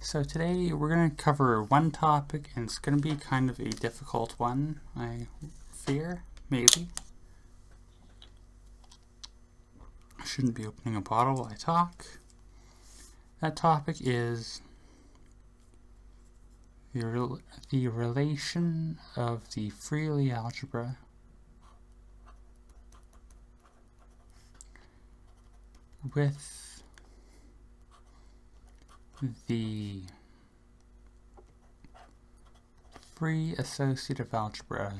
So today we're going to cover one topic, and it's going to be kind of a difficult one, I fear, maybe. I shouldn't be opening a bottle while I talk. That topic is the relation of the free Lie algebra with the free associative algebra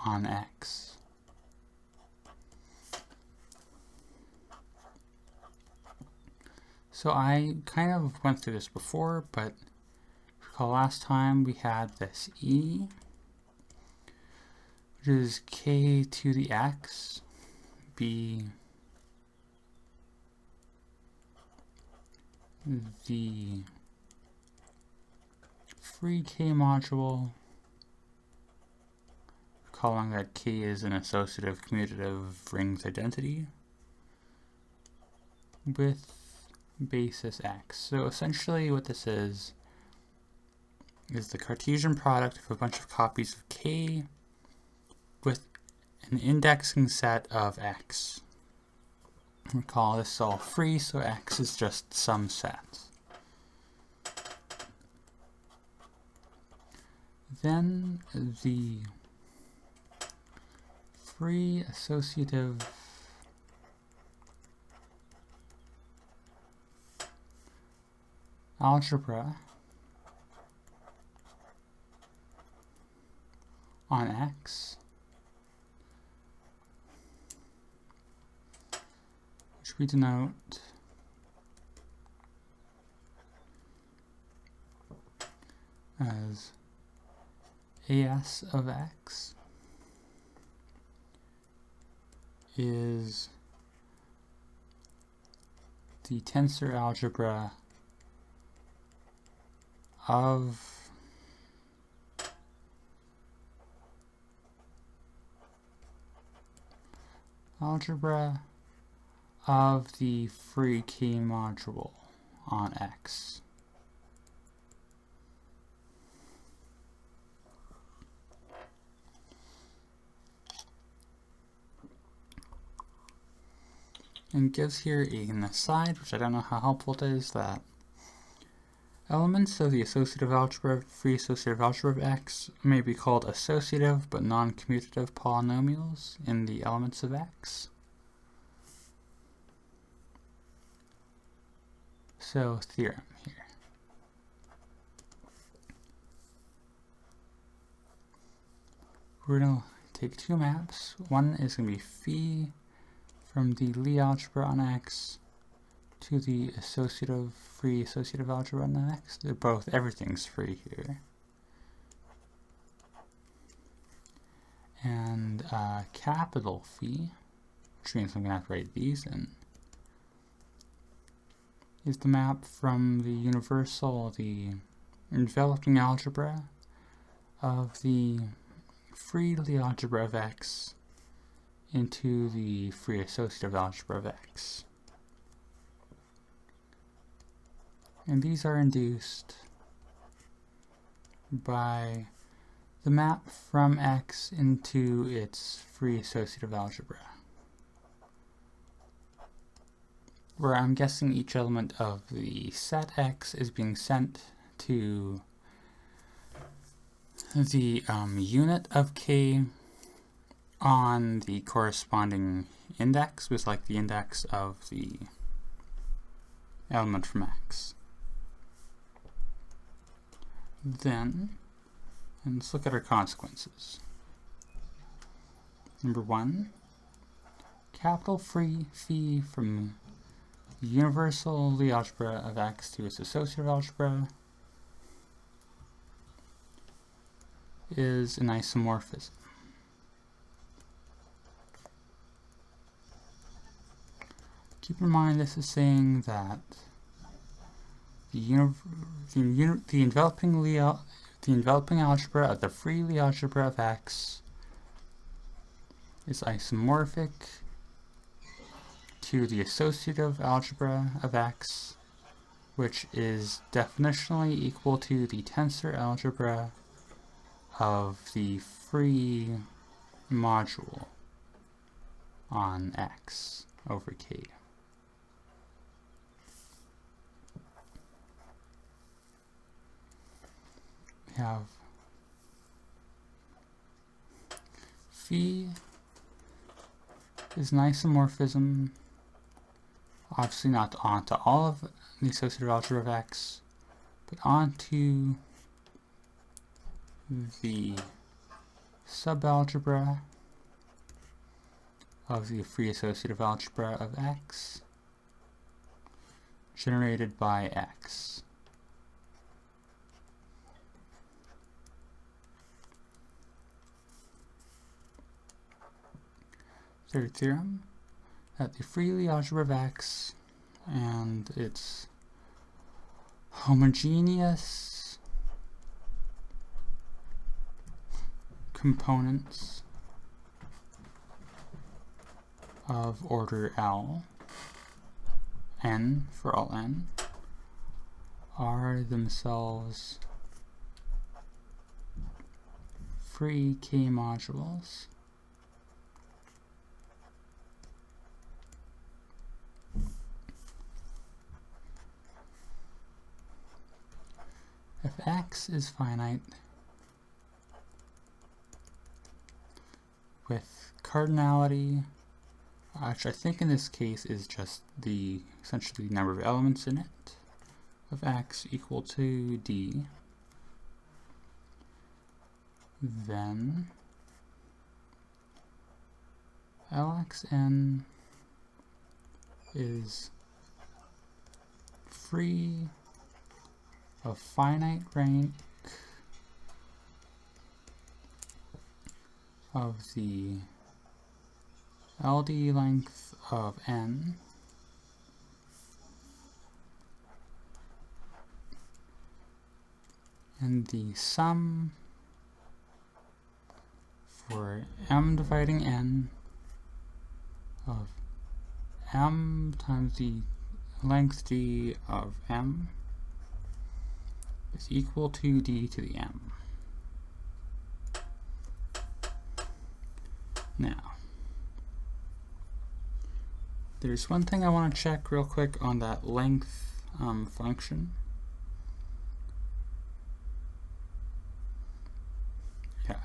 on X. So I kind of went through this before, but recall last time we had this E, which is k to the x, be the free k module, calling that k is an associative commutative rings identity, with basis x. So essentially what this is the Cartesian product of a bunch of copies of k with an indexing set of x. Recall this is all free, so x is just some set. Then the free associative algebra on X, which we denote as AS of X, is the tensor algebra of the free k module on X. And gives here an aside, which I don't know how helpful it is, that elements of the associative algebra, free associative algebra of X, may be called associative but non-commutative polynomials in the elements of X. So, theorem here. We're going to take two maps. One is going to be phi from the Lie algebra on X to the free associative algebra on X. They're both, everything's free here. And capital phi, which means I'm going to have to write these in, is the map from the enveloping algebra of the free Lie algebra of X into the free associative algebra of X. And these are induced by the map from X into its free associative algebra, where I'm guessing each element of the set X is being sent to the unit of k on the corresponding index, with like the index of the element from X. Then, and let's look at our consequences. Number one, capital free phi from the universal Lie algebra of X to its associative algebra is an isomorphism. Keep in mind this is saying that the enveloping algebra of the free Lie algebra of X is isomorphic to the associative algebra of X, which is definitionally equal to the tensor algebra of the free module on X over K. We have phi is an isomorphism, obviously not onto all of the associative algebra of X, but onto the subalgebra of the free associative algebra of X generated by X. Third theorem, that the free algebra of X and its homogeneous components of order L, n for all n, are themselves free K modules if X is finite with cardinality, which I think in this case is just the essentially number of elements in it, of X equal to D, then Lxn is free of finite rank of the LD length of n and the sum for m dividing n of m times the length d of m is equal to d to the m. Now, there's one thing I want to check real quick on that length function. Yeah,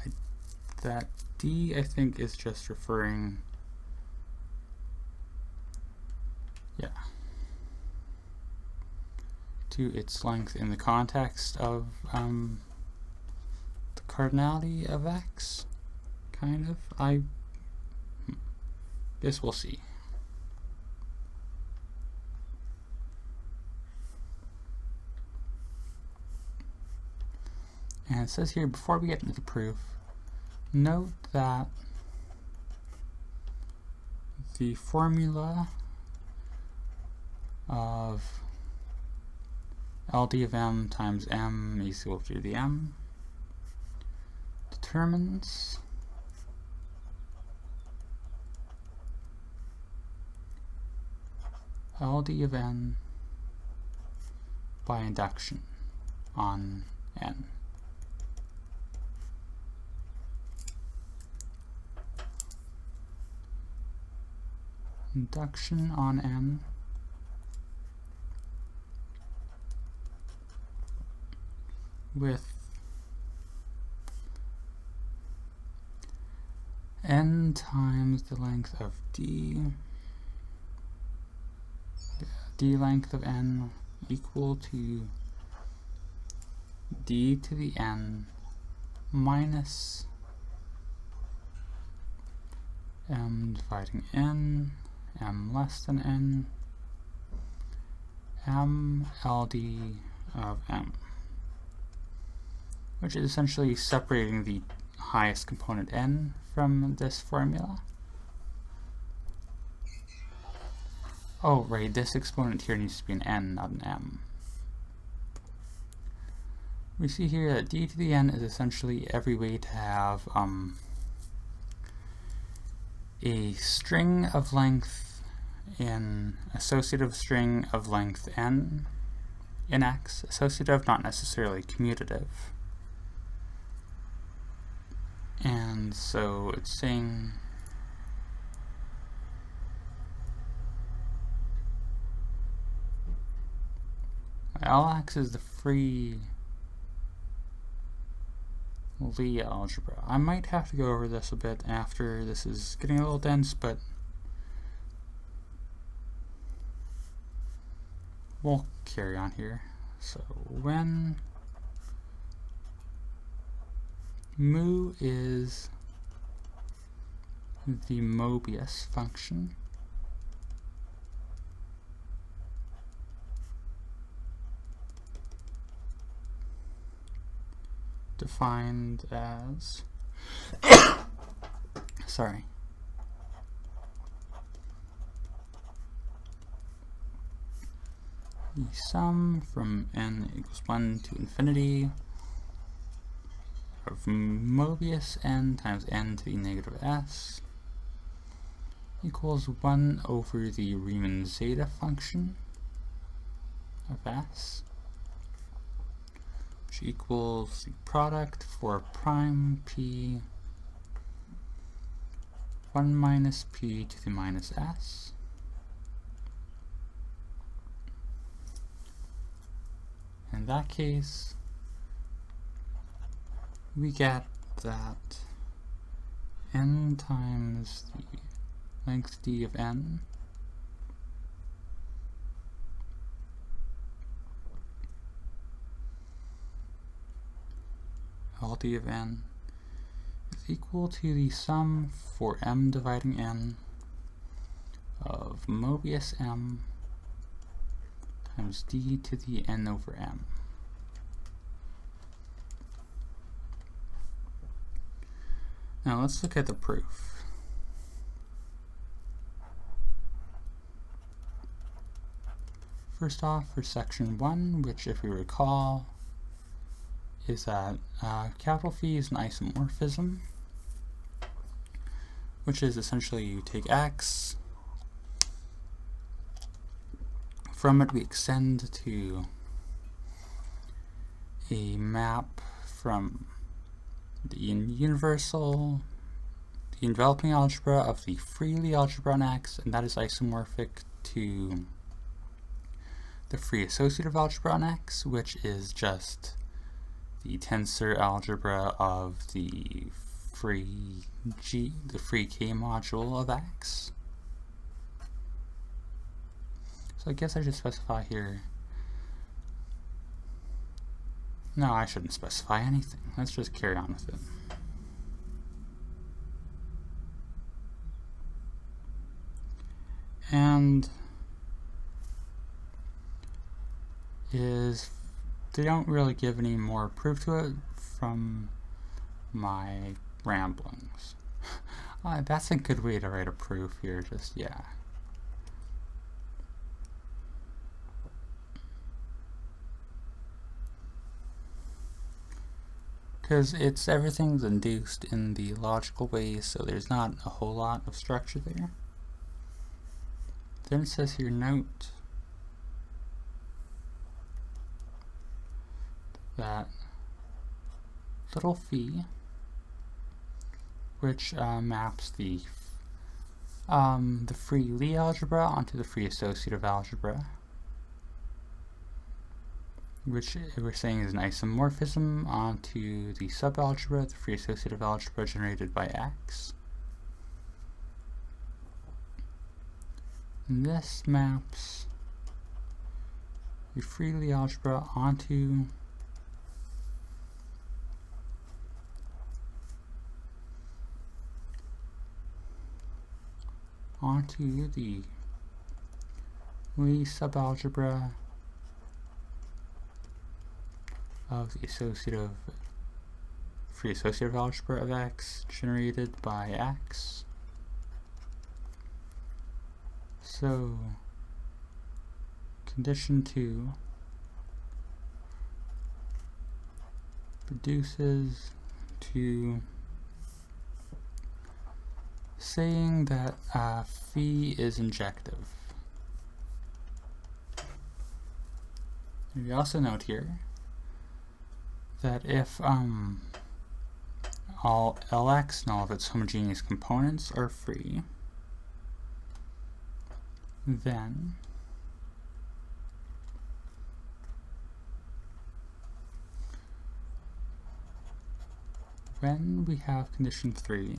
that d I think is just referring, to its length in the context of the cardinality of X, kind of. I guess we'll see. And it says here, before we get into the proof, note that the formula of LD of m times m is equal to the m determines LD of n by induction on n. Induction on n with n times the length of d, d length of n equal to d to the n minus m dividing n, m less than n, m LD of m, which is essentially separating the highest component n from this formula. Oh, right, this exponent here needs to be an n, not an m. We see here that d to the n is essentially every way to have a string of length in associative string of length n in X. Associative, not necessarily commutative. And so it's saying Lx is the free Lie algebra. I might have to go over this a bit after. This is getting a little dense, but we'll carry on here. So when mu is the Mobius function, defined as sorry, the sum from n equals 1 to infinity of Mobius n times n to the negative s equals 1 over the Riemann zeta function of s, which equals the product for prime p 1 minus p to the minus s in that case we get that n times the length d of n Ld of n is equal to the sum for m dividing n of Mobius m times d to the n over m. Now let's look at the proof. First off, for section 1, which if we recall is that capital Phi is an isomorphism, which is essentially you take X, from it we extend to a map from the universal, the enveloping algebra of the free Lie algebra on X, and that is isomorphic to the free associative algebra on X, which is just the tensor algebra of the free K module of X. So I guess I should specify here. No, I shouldn't specify anything. Let's just carry on with it. And they don't really give any more proof to it from my ramblings. That's a good way to write a proof here, just yeah. Because everything's induced in the logical way, so there's not a whole lot of structure there. Then it says here, note that little phi, which maps the free Lie algebra onto the free associative algebra, which we're saying is an isomorphism onto the subalgebra, the free associative algebra generated by X. And this maps the free Lie algebra onto the Lie subalgebra of the free associative algebra of X generated by X. So condition 2 reduces to saying that phi is injective. We also note here that if all Lx and all of its homogeneous components are free, then when we have condition 3,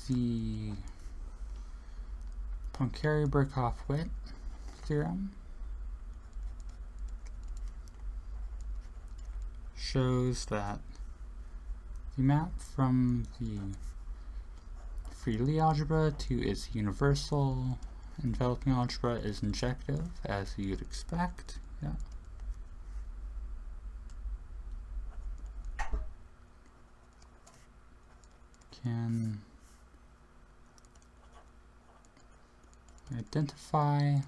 the Poincare-Berkoff-Witt theorem shows that the map from the free Lie algebra to its universal enveloping algebra is injective, as you'd expect. Yeah. Can identify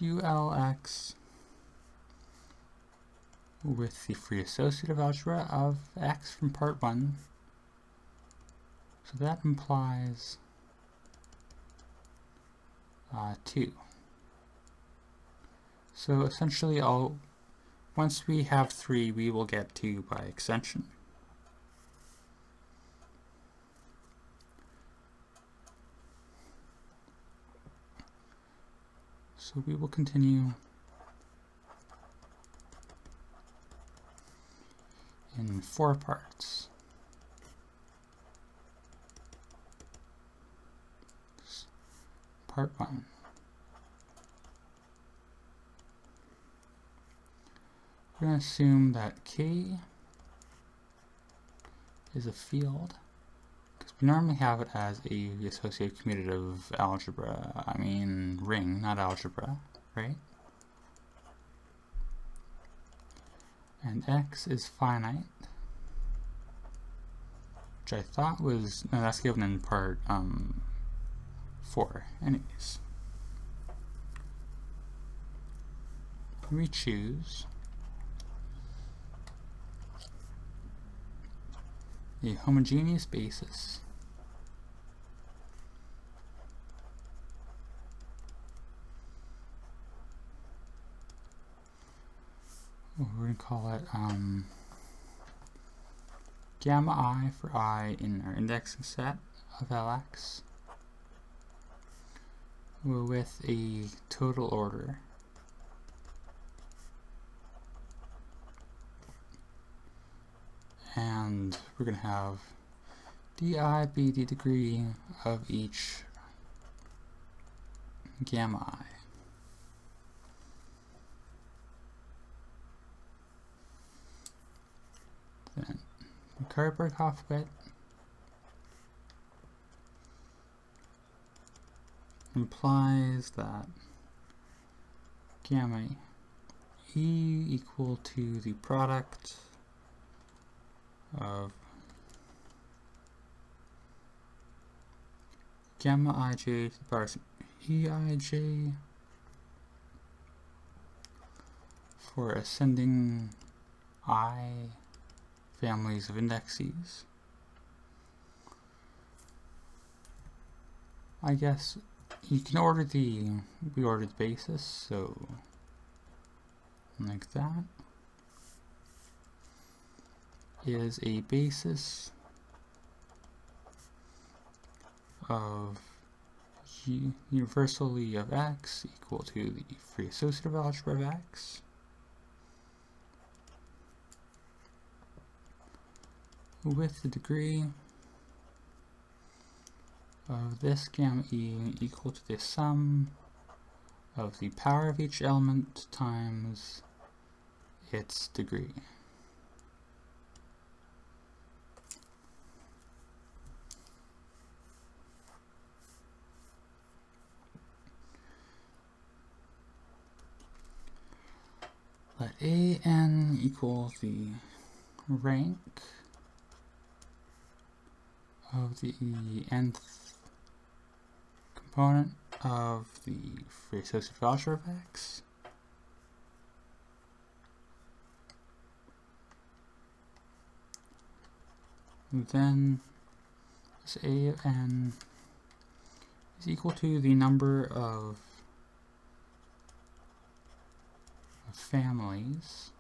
ULX with the free associative algebra of X from part 1. So that implies 2. So essentially, once we have 3, we will get 2 by extension. So we will continue in 4 parts. Part 1. We're going to assume that K is a field, because we normally have it as a associative commutative algebra, ring, not algebra, right? And X is finite, which I thought was, no, that's given in part 4, anyways. We choose a homogeneous basis we're going to call it gamma I for I in our indexing set of Lx with a total order and we're going to have di be the degree of each gamma I. Then Poincare-Berkoff-Witt implies that gamma E equal to the product of gamma ij to the power of eij for ascending I families of indexes. I guess you can order we ordered the basis, so like that is a basis of universally of X equal to the free associative algebra of X with the degree of this gamma E equal to the sum of the power of each element times its degree. Let AN equal the rank of the nth component of the free associative algebra of X. then this A of n is equal to the number of families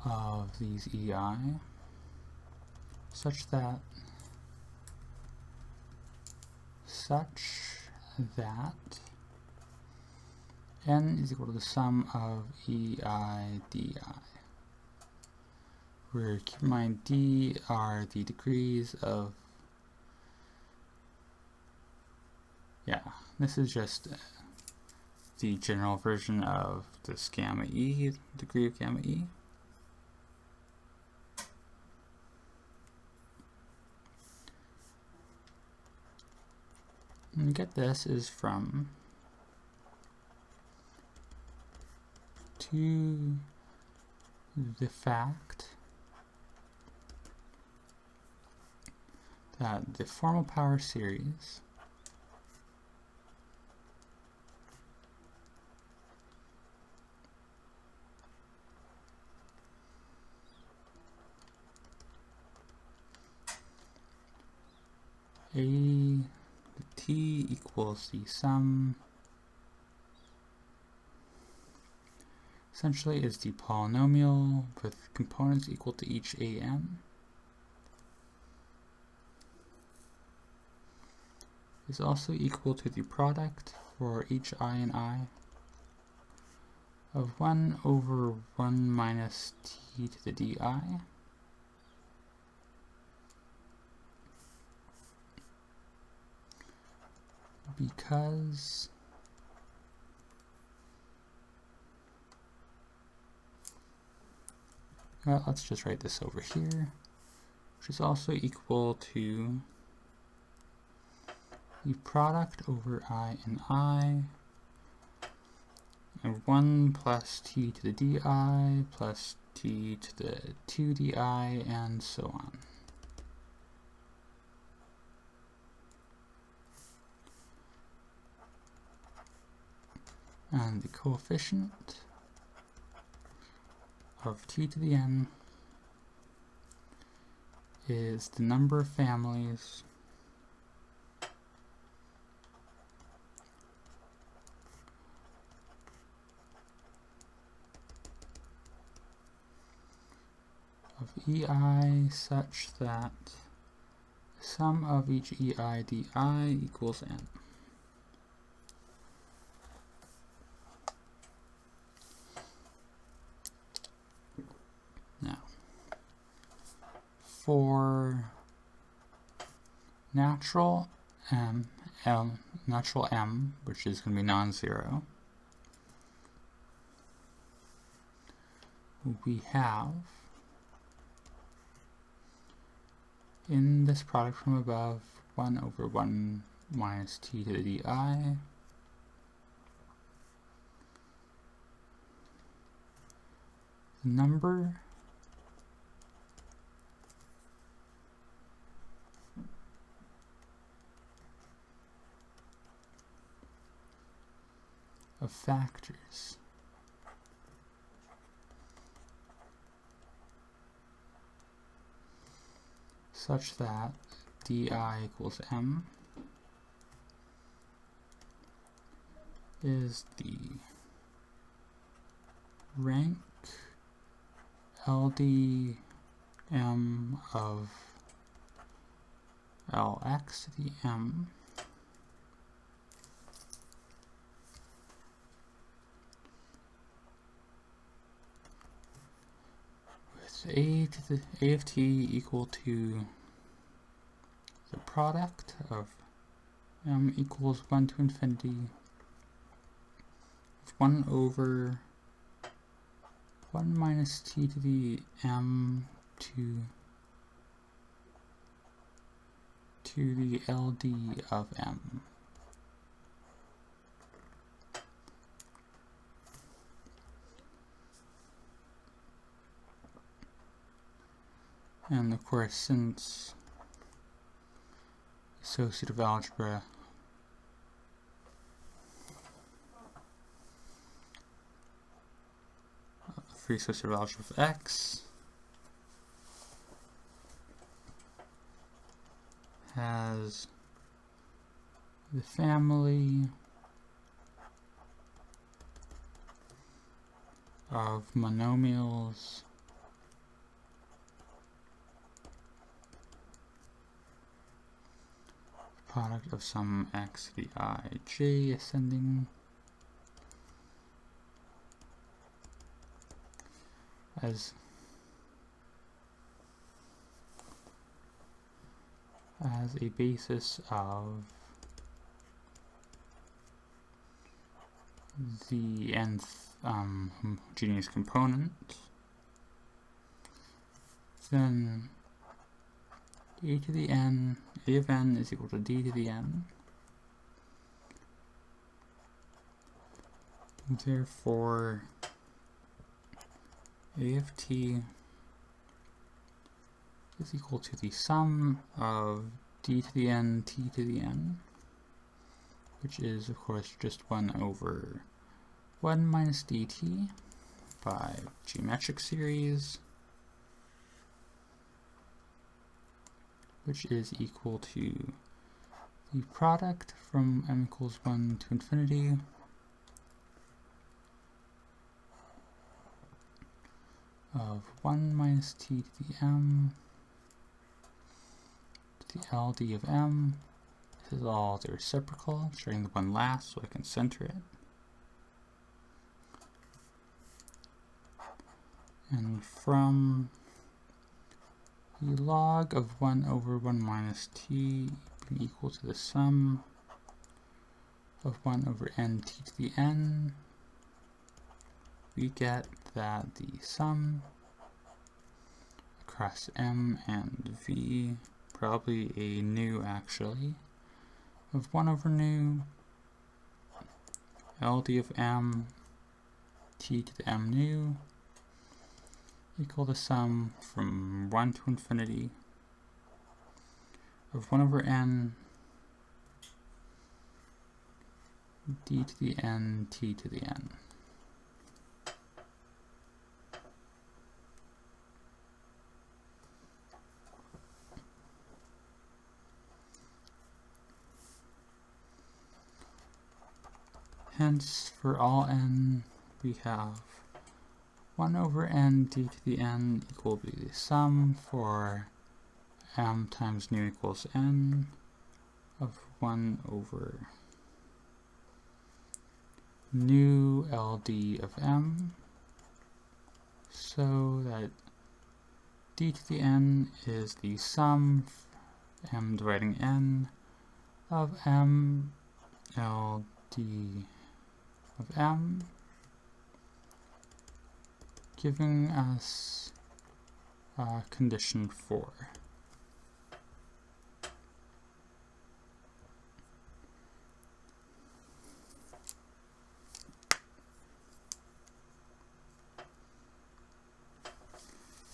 of these EI such that n is equal to the sum of EI di, where keep in mind d are the degrees of, this is just the general version of this gamma e, degree of gamma e. And get this is from 2 the fact that the formal power series t equals the sum, essentially is the polynomial with components equal to each an, is also equal to the product for each I and I of 1 over 1 minus t to the di, because let's just write this over here, which is also equal to the product over I and I of 1 plus t to the di plus t to the 2 di and so on. And the coefficient of t to the n is the number of families of EI such that the sum of each EI di equals n. Now, for natural m, which is going to be non-zero, we have in this product from above 1 over 1 minus t to the di, the number of factors such that di equals m is the rank LDM of Lx to the m with a of t equal to the product of m equals 1 to infinity of 1 over 1 minus t to the m to the LD of m. And of course, since associative algebra pre-associative algebra of X has the family of monomials product of some x to the I j ascending as a basis of the nth homogeneous component, then a to the n, a of n is equal to d to the n. Therefore, a of t is equal to the sum of d to the n, t to the n, which is, of course, just 1 over 1 minus dt by geometric series, which is equal to the product from m equals 1 to infinity of 1 minus t to the m to the LD of m. This is all the reciprocal, starting the one last so I can center it. And from the log of 1 over 1 minus t being equal to the sum of 1 over n t to the n, we get that the sum across m and v, probably a nu actually, of 1 over nu LD of m t to the m nu equal the sum from 1 to infinity of 1 over n d to the n t to the n. Hence, for all n, we have 1 over n d to the n equal to the sum for m times nu equals n of 1 over nu LD of m, so that d to the n is the sum m dividing n of m LD of m, giving us condition 4.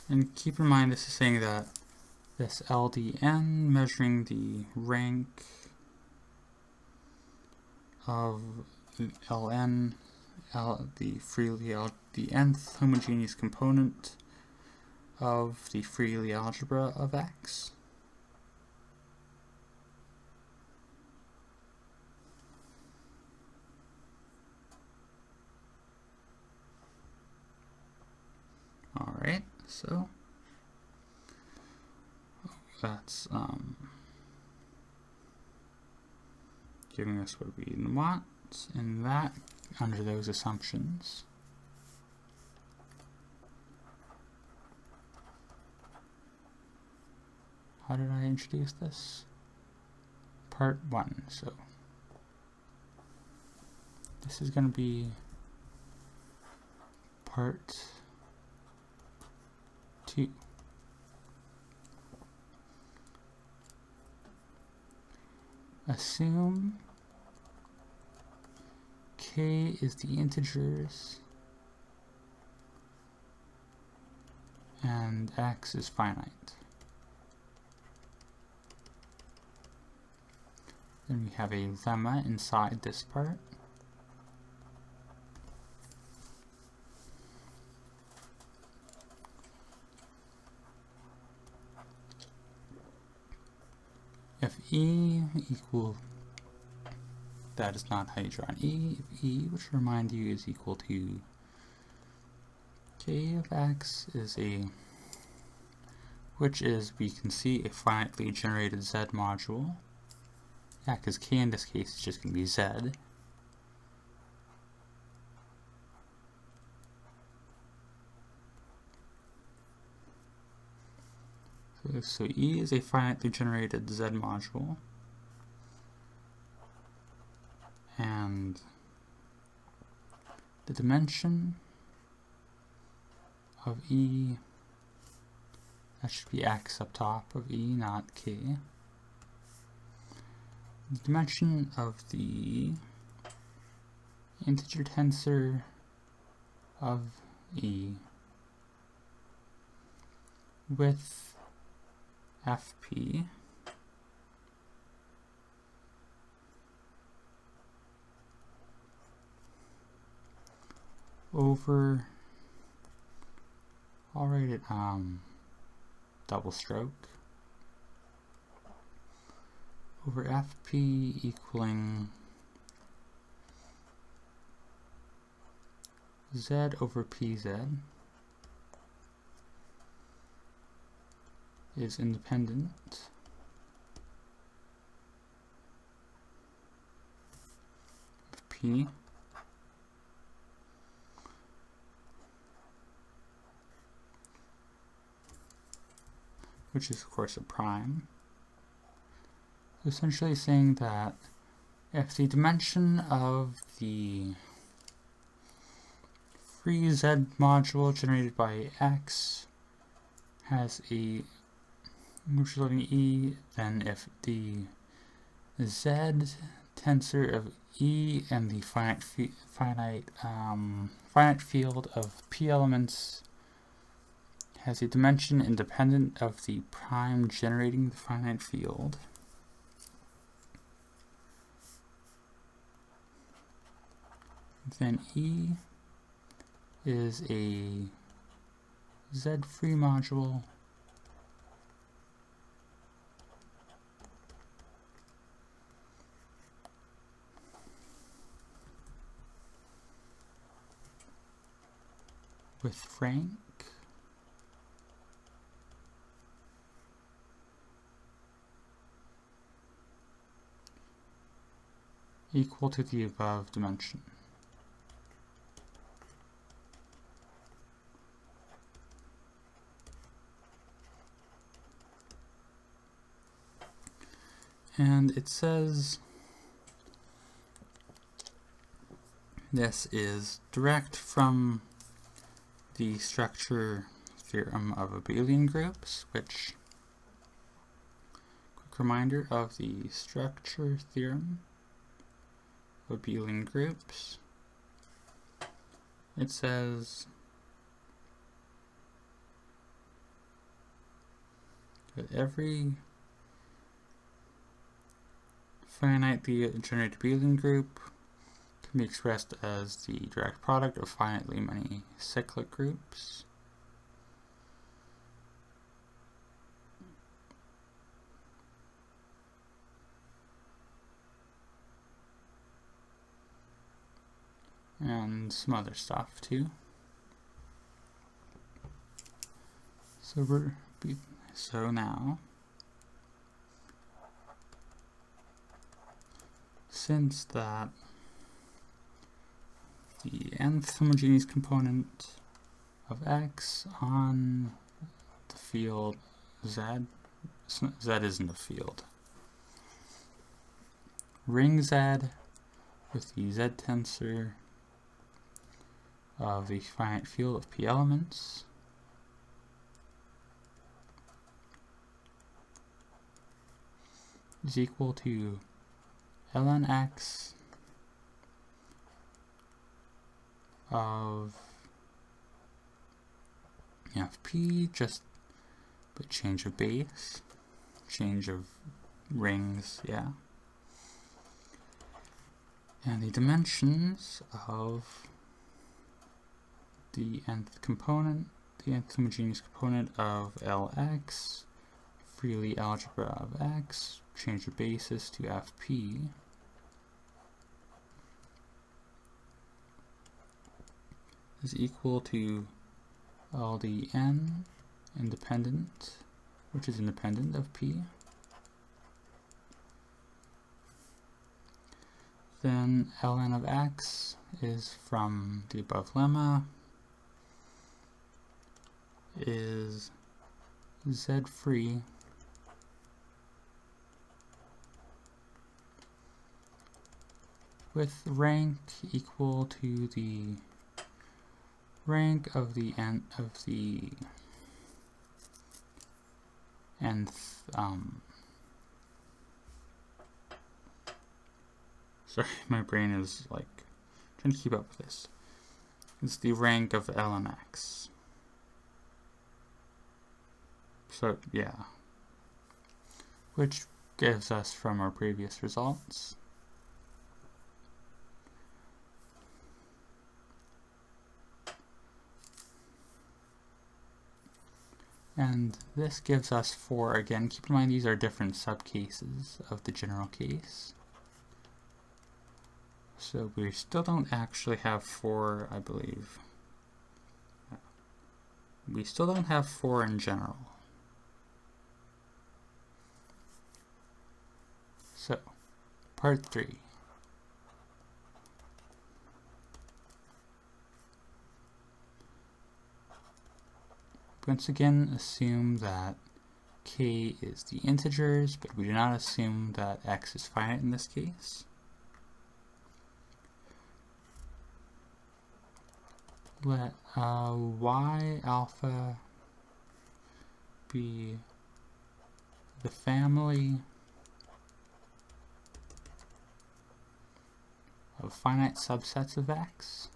And keep in mind, this is saying that this LDN measuring the rank of Ln, the nth homogeneous component of the freely algebra of X. Alright, so that's giving us what we want, and that under those assumptions. How did I introduce this? Part 1, so this is going to be part 2. Assume k is the integers and x is finite. Then we have a lemma inside this part. E equal, that is not how you draw an E. If E, which remind you is equal to k of x is which is, we can see, a finitely generated z module. Yeah, because k in this case is just going to be z. So E is a finitely generated z module, and the dimension of E, that should be x up top of E, not k. The dimension of the integer tensor of E with fp over, I'll write it double stroke, over fp equaling z over pz is independent of p which is of course a prime. So essentially saying that if the dimension of the free z module generated by x has a neutral E, then if the z tensor of E and the finite field of p elements has a dimension independent of the prime generating the finite field, then E is a z-free module with rank equal to the above dimension. And it says this is direct from the structure theorem of abelian groups, which, quick reminder of the structure theorem of abelian groups. It says that every finitely generated abelian group can be expressed as the direct product of finitely many cyclic groups. And some other stuff too. So now, since that the nth homogeneous component of x on the field z isn't a field. Ring z with the z tensor of the finite field of p elements is equal to ln x of p, just but change of base, change of rings, yeah. And the dimensions of the nth component, the nth homogeneous component of Lx, freely algebra of x, change the basis to FP, is equal to LDN independent, which is independent of P. Then ln of x is from the above lemma is Z free with rank equal to the rank of the nth sorry, my brain is like trying to keep up with this. It's the rank of ln x. So yeah, which gives us from our previous results and this gives us 4. Again, keep in mind these are different subcases of the general case. So we still don't actually have 4, I believe. We still don't have 4 in general. So, part 3. Once again, assume that k is the integers, but we do not assume that x is finite in this case. Let y alpha be the family of finite subsets of x.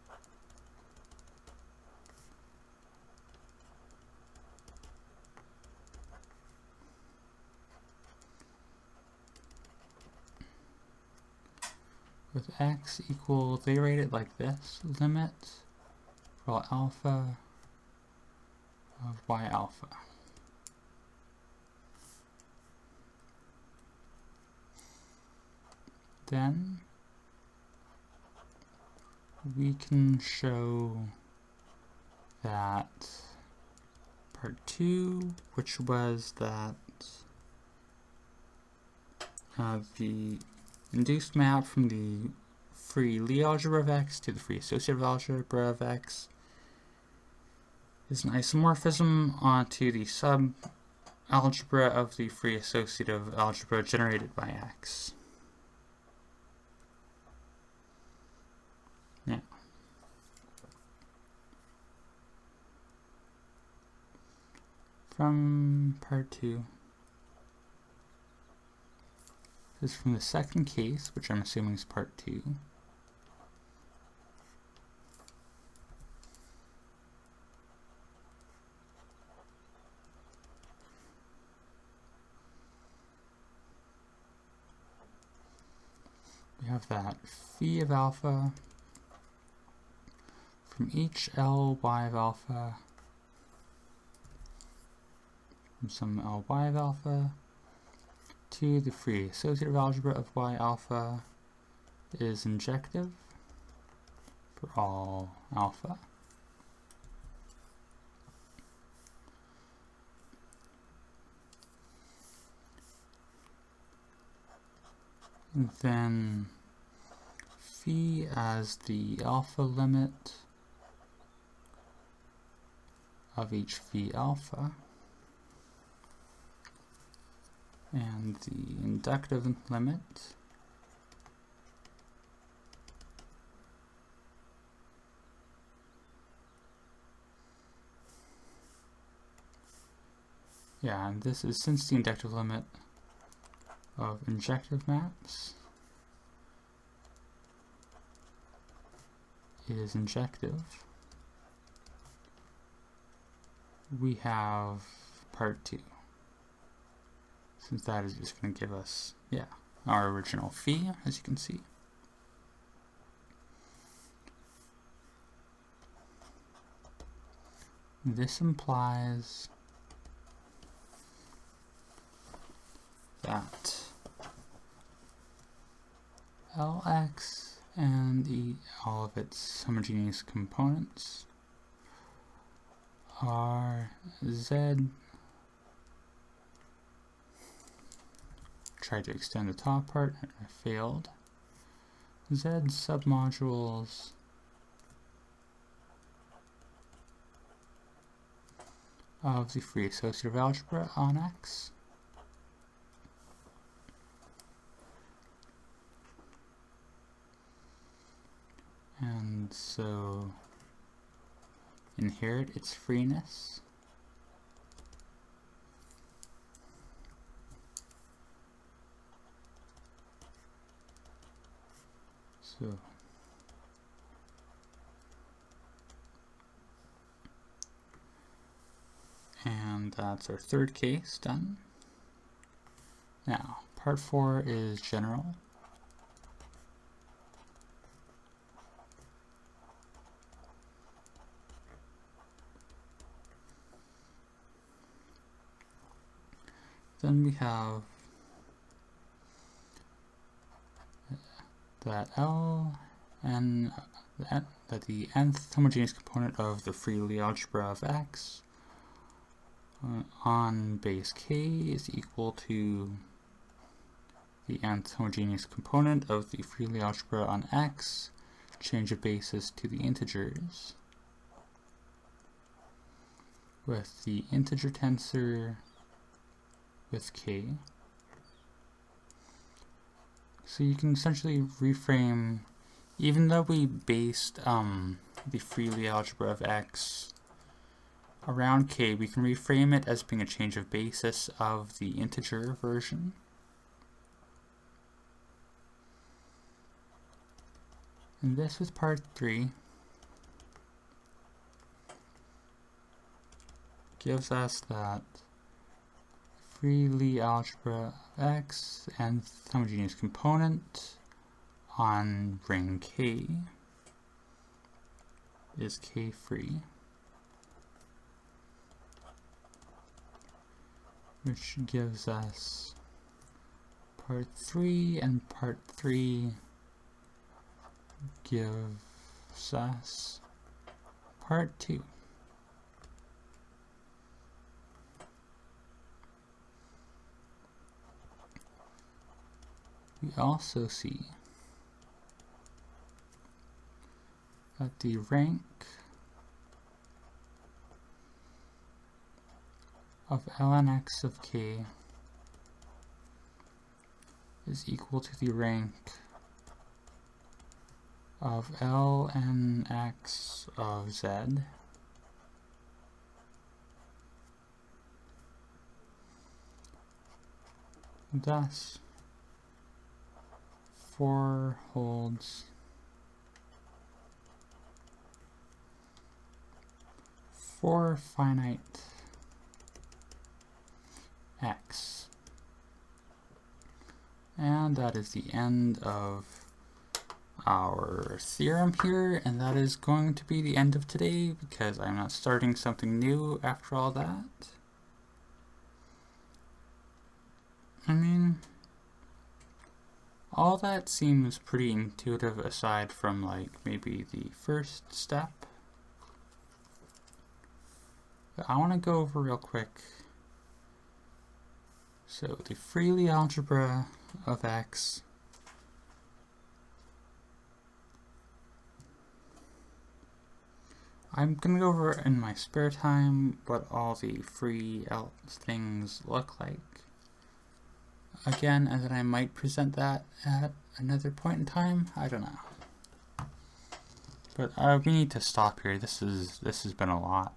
With x equal, they rate it like this, limit for all alpha of y alpha. Then we can show that part 2, which was that the induced map from the free Lie algebra of x to the free associative algebra of x is an isomorphism onto the sub-algebra of the free associative algebra generated by x. Now, from part 2, this is from the second case, which I'm assuming is part 2. We have that phi of alpha from each Ly of alpha, from some Ly of alpha to the free associative algebra of y alpha is injective for all alpha. And then phi as the alpha limit of each phi alpha, and the inductive limit and this is since the inductive limit of injective maps is injective, we have part 2. Since that is just going to give us, our original phi, as you can see. This implies that Lx and all of its homogeneous components are z. Tried to extend the top part and I failed. Z submodules of the free associative algebra on X. And so inherit its freeness. So and that's our third case done. Now, part 4 is general. Then we have that that the nth homogeneous component of the free Lie algebra of X on base k is equal to the nth homogeneous component of the free Lie algebra on X, change of basis to the integers, with the integer tensor with k. So you can essentially reframe, even though we based the free Lie algebra of X around k, we can reframe it as being a change of basis of the integer version. And this with part 3 gives us that free Lie algebra of X and homogeneous component on ring K is K free, which gives us part 3, and part 3 gives us part 2. We also see that the rank of ln x of k is equal to the rank of ln x of z thus 4 holds for finite x. And that is the end of our theorem here, and that is going to be the end of today because I'm not starting something new after all that. I mean, all that seems pretty intuitive aside from like maybe the first step. But I want to go over real quick. So the free Lie algebra of X I'm going to go over in my spare time what all the free things look like. Again, and then I might present that at another point in time. I don't know. But we need to stop here. This has been a lot.